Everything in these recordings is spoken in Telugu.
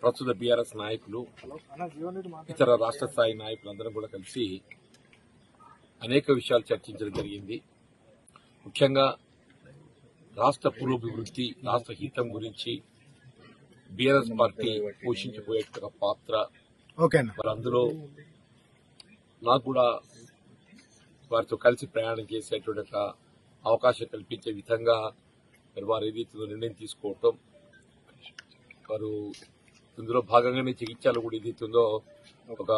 ప్రస్తుత బీఆర్ఎస్ నాయకులు ఇతర రాష్ట్ర స్థాయి నాయకులందరం కూడా కలిసి అనేక విషయాలు చర్చించడం జరిగింది. ముఖ్యంగా రాష్ట్ర పురోభివృద్ధి, రాష్ట్ర హితం గురించి బీఆర్ఎస్ పార్టీ పోషించబోయే పాత్ర, మరి అందులో నాకు కూడా వారితో కలిసి ప్రయాణం చేసేటువంటి అవకాశం కల్పించే విధంగా వారు ఏదైతే నిర్ణయం తీసుకోవటం, వారు ఇందులో భాగంగానే జగిత్యాల కూడా ఏదైతుందో ఒక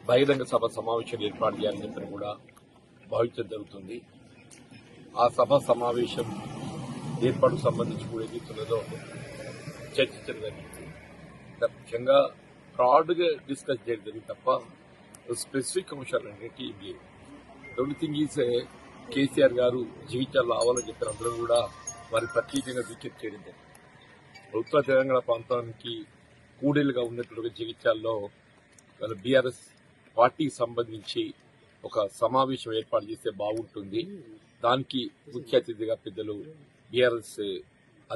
బహిరంగ సభ సమావేశాలు ఏర్పాటు చేయాలని చెప్పని కూడా భావించడం జరుగుతుంది. ఆ సభ సమావేశం ఏర్పాటుకు సంబంధించి కూడా ఏదైతున్నదో చర్చించడం జరిగింది. ముఖ్యంగా బ్రాడ్గా డిస్కస్ చేయడం జరిగింది తప్ప స్పెసిఫిక్ అంశాలు అనేవి లేవు. ఓన్లీ థింగ్ ఈజ్ కేసీఆర్ గారు జీవితాల్లో రావాలని చెప్పిన అందరూ కూడా వారి ప్రత్యేకంగా విజ్ఞప్తి చేయడం జరిగింది. ఉత్తర తెలంగాణ ప్రాంతానికి కూడేలుగా ఉన్నటువంటి జగిత్యాల్లో వాళ్ళ బీఆర్ఎస్ పార్టీకి సంబంధించి ఒక సమావేశం ఏర్పాటు చేస్తే బాగుంటుంది. దానికి ముఖ్య అతిథిగా పెద్దలు బీఆర్ఎస్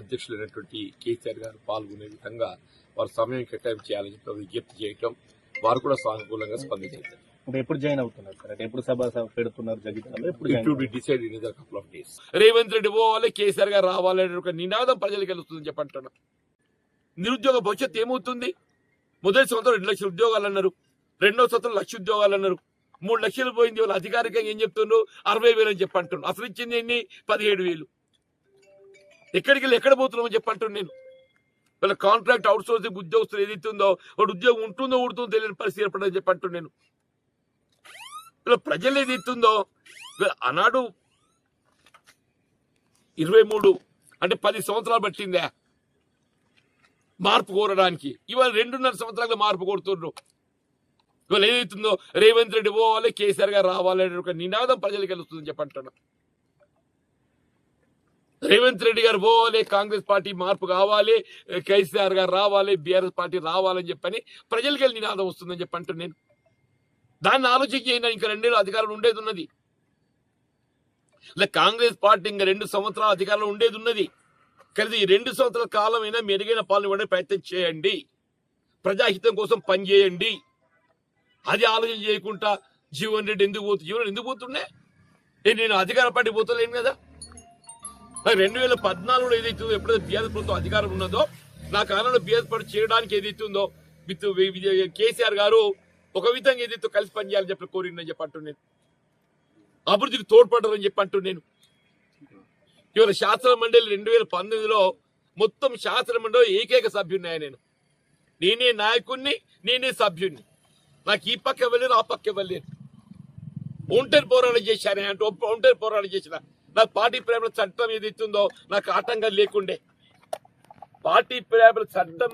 అధ్యక్షులైనటువంటి కేసీఆర్ గారు పాల్గొనే విధంగా వారు సమయం కేటాయింపు చేయాలని చెప్పి విజ్ఞప్తి చేయటం, వారు కూడా సానుకూలంగా స్పందించారు. ఎప్పుడు జాయిన్ అవుతున్నారు సార్? ఎప్పుడు సభ పెడుతున్నారు జగిత్యాలలో? రేవంత్ రెడ్డి పోవాలి, కేసీఆర్ గారు రావాలనే ఒక నినాదం ప్రజలకు వెళ్తుందని చెప్పంటున్నా. నిరుద్యోగ భవిష్యత్తు ఏమవుతుంది? మొదటి సంవత్సరం 2 లక్షల ఉద్యోగాలు అన్నారు, రెండో సంవత్సరం 1 లక్ష ఉద్యోగాలు అన్నారు, 3 లక్షలు పోయింది. వాళ్ళు అధికారికంగా ఏం చెప్తున్నారు? 60,000 అని చెప్పంటున్నారు. అసలు ఇచ్చింది ఎన్ని? 17,000. ఎక్కడికి వెళ్ళి ఎక్కడ పోతున్నామని చెప్పంటున్నాను నేను. వాళ్ళ కాంట్రాక్ట్ అవుట్ సోర్సింగ్ ఉద్యోగస్తులు ఏదైతే ఉందో వాడు ఉద్యోగం ఉంటుందో ఉడుతుందో తెలియని పరిస్థితి ఏర్పడదని చెప్పంటున్నాను నేను. ఇలా ప్రజలు ఏదైతుందో ఆనాడు 23 అంటే 10 సంవత్సరాలు పట్టిందా మార్పు కోరడానికి. ఇవాళ 2.5 సంవత్సరాలుగా మార్పు కోరుతున్నారు. ఇవాళ ఏదైతుందో రేవంత్ రెడ్డి పోవాలి, కేసీఆర్ గారు రావాలనే ఒక నినాదం ప్రజలకు వెళ్తుందని చెప్పంటున్నా. రేవంత్ రెడ్డి గారు పోవాలి, కాంగ్రెస్ పార్టీ మార్పు కావాలి, కేసీఆర్ గారు రావాలి, బీఆర్ఎస్ పార్టీ రావాలని చెప్పని ప్రజలకి వెళ్ళి నినాదం వస్తుందని చెప్పంటున్నాను నేను. దాన్ని ఆలోచన చేయండి. ఇంకా 2 ఏళ్ళు అధికారంలో ఉండేది ఉన్నది. ఇలా కాంగ్రెస్ పార్టీ ఇంకా 2 సంవత్సరాల అధికారంలో ఉండేది ఉన్నది. కానీ ఈ 2 సంవత్సరాల కాలం అయినా మెరుగైన పాలన ఇవ్వడానికి ప్రయత్నం చేయండి, ప్రజాహితం కోసం పనిచేయండి. అది ఆలోచన చేయకుండా జీవన్ రెడ్డి ఎందుకు పోతుండే? నేను అధికార పార్టీ పోతలేను కదా. 2014లో ఏదైతే ఎప్పుడైతే బీఆర్ఎస్ ప్రభుత్వం అధికారం ఉన్నదో నా కాలంలో బీఆర్ఎస్ పార్టీ చేయడానికి ఏదైతే ఉందో కేసీఆర్ గారు ఒక విధంగా ఏదైతే కలిసి పనిచేయాలని చెప్పి కోరిందని చెప్పి అంటున్నాను. అభివృద్ధికి తోడ్పడరని చెప్పి అంటున్నాను. ఇవాళ శాసన మండలి 2019లో మొత్తం శాసన మండలి ఏకైక సభ్యున్నాయి. నేనే నాయకుడిని, నేనే సభ్యుడిని. నాకు ఈ పక్క వెళ్ళారు, ఆ పక్క వెళ్ళారు. ఒంటరి పోరాటం చేశాను అంటే ఒంటరి పోరాటం చేసిన. నాకు పార్టీ ప్రేమల చట్టం ఏదైతుందో నాకు ఆటంకం లేకుండే. పార్టీ ప్రేమల చట్టం